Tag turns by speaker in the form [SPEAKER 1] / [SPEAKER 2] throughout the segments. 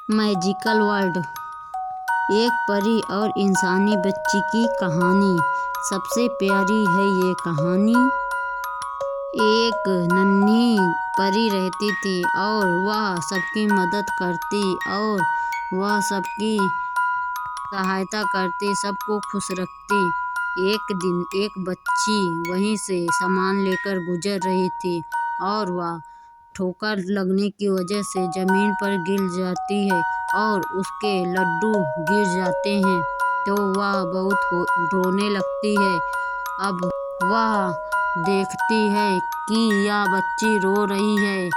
[SPEAKER 1] Magical world, एक परी और इंसानी बच्ची की कहानी। सबसे प्यारी है ये कहानी। एक नन्ही परी रहती थी और वह सबकी मदद करती और वह सबकी सहायता करती, सबको खुश रखती। एक दिन एक बच्ची वहीं से सामान लेकर गुजर रही थी और वह ठोकर लगने की वजह से ज़मीन पर गिर जाती है और उसके लड्डू गिर जाते हैं, तो वह बहुत रोने लगती है। अब वह देखती है कि यह बच्ची रो रही है,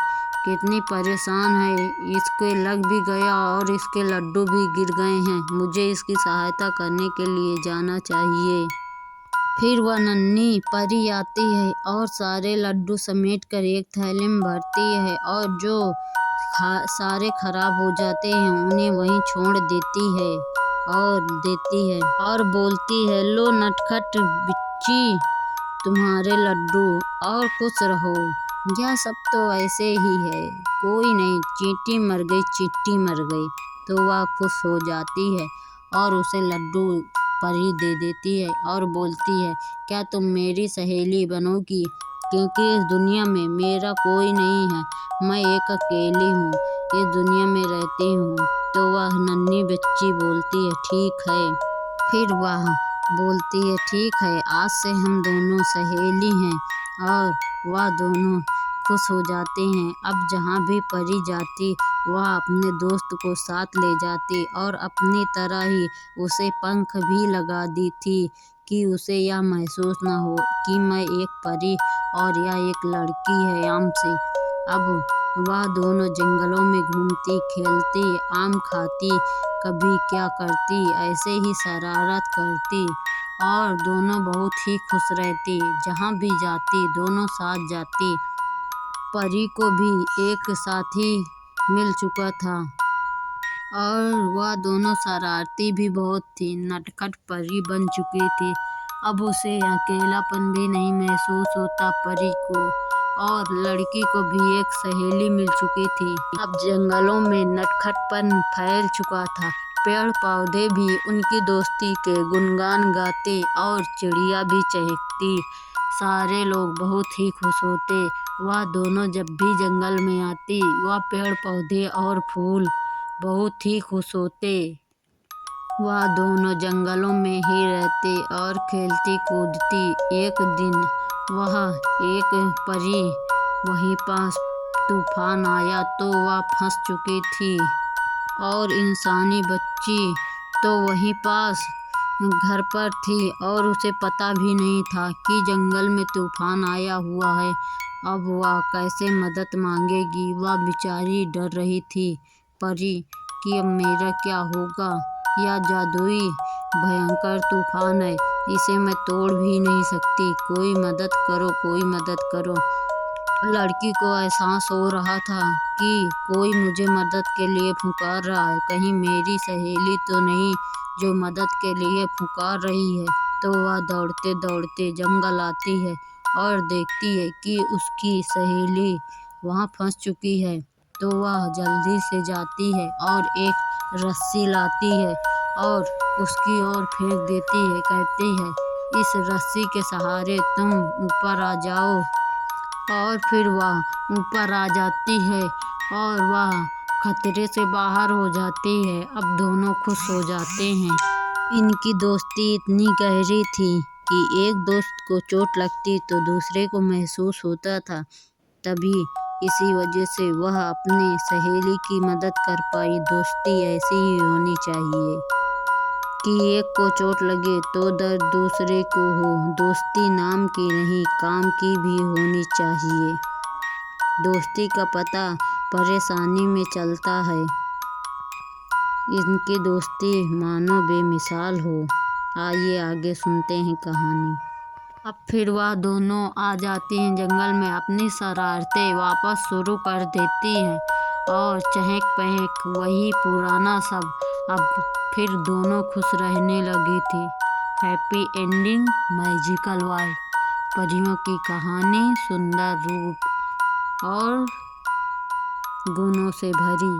[SPEAKER 1] कितनी परेशान है, इसके लग भी गया और इसके लड्डू भी गिर गए हैं, मुझे इसकी सहायता करने के लिए जाना चाहिए। फिर वह नन्ही परी आती है और सारे लड्डू समेट कर एक थैले में भरती है और जो सारे खराब हो जाते हैं उन्हें वहीं छोड़ देती है और बोलती है, लो नटखट बिच्ची, तुम्हारे लड्डू, और खुश रहो। यह सब तो ऐसे ही है, कोई नहीं, चींटी मर गई, चिट्टी मर गई। तो वह खुश हो जाती है और उसे लड्डू परी दे देती है और बोलती है, क्या तुम मेरी सहेली बनोगी, क्योंकि इस दुनिया में मेरा कोई नहीं है, मैं एक अकेली हूँ, इस दुनिया में रहती हूँ। तो वह नन्ही बच्ची बोलती है, ठीक है। फिर वह बोलती है, ठीक है, आज से हम दोनों सहेली हैं, और वह दोनों खुश हो जाते हैं। अब जहाँ भी परी जाती वह अपने दोस्त को साथ ले जाती और अपनी तरह ही उसे पंख भी लगा दी थी कि उसे यह महसूस न हो कि मैं एक परी और यह एक लड़की है आम से। अब वह दोनों जंगलों में घूमती, खेलती, आम खाती, कभी क्या करती, ऐसे ही शरारत करती और दोनों बहुत ही खुश रहती। जहाँ भी जाती दोनों साथ जाती। परी को भी एक साथी मिल चुका था और वह दोनों शरारती भी बहुत थी। नटखट परी बन चुकी थी। अब उसे अकेलापन भी नहीं महसूस होता परी को, और लड़की को भी एक सहेली मिल चुकी थी। अब जंगलों में नटखटपन फैल चुका था। पेड़ पौधे भी उनकी दोस्ती के गुणगान गाते और चिड़िया भी चहकती। सारे लोग बहुत ही खुश होते। वह दोनों जब भी जंगल में आती, वह पेड़ पौधे और फूल बहुत ही खुश होते। वह दोनों जंगलों में ही रहते और खेलती कूदती। एक दिन वह एक परी वहीं पास तूफान आया तो वह फंस चुकी थी और इंसानी बच्ची तो वहीं पास घर पर थी और उसे पता भी नहीं था कि जंगल में तूफान आया हुआ है। अब वह कैसे मदद मांगेगी, वह बेचारी डर रही थी परी कि अब मेरा क्या होगा, यह जादुई भयंकर तूफान है, इसे मैं तोड़ भी नहीं सकती, कोई मदद करो, कोई मदद करो। लड़की को एहसास हो रहा था कि कोई मुझे मदद के लिए पुकार रहा है, कहीं मेरी सहेली तो नहीं जो मदद के लिए पुकार रही है। तो वह दौड़ते दौड़ते जंगल आती है और देखती है कि उसकी सहेली वहाँ फंस चुकी है। तो वह जल्दी से जाती है और एक रस्सी लाती है और उसकी ओर फेंक देती है, कहती है, इस रस्सी के सहारे तुम ऊपर आ जाओ। और फिर वह ऊपर आ जाती है और वह खतरे से बाहर हो जाती है। अब दोनों खुश हो जाते हैं। इनकी दोस्ती इतनी गहरी थी कि एक दोस्त को चोट लगती तो दूसरे को महसूस होता था। तभी इसी वजह से वह अपने सहेली की मदद कर पाई। दोस्ती ऐसी ही होनी चाहिए कि एक को चोट लगे तो दर्द दूसरे को हो। दोस्ती नाम की नहीं, काम की भी होनी चाहिए। दोस्ती का पता परेशानी में चलता है। इनकी दोस्ती मानो बेमिसाल हो। आइए आगे सुनते हैं कहानी। अब फिर वह दोनों आ जाती हैं जंगल में, अपनी शरारतें वापस शुरू कर देती हैं और चहक पहक वही पुराना सब। अब फिर दोनों खुश रहने लगी थी। Happy ending, magical world. परियों की कहानी सुंदर रूप और गुणों से भरी।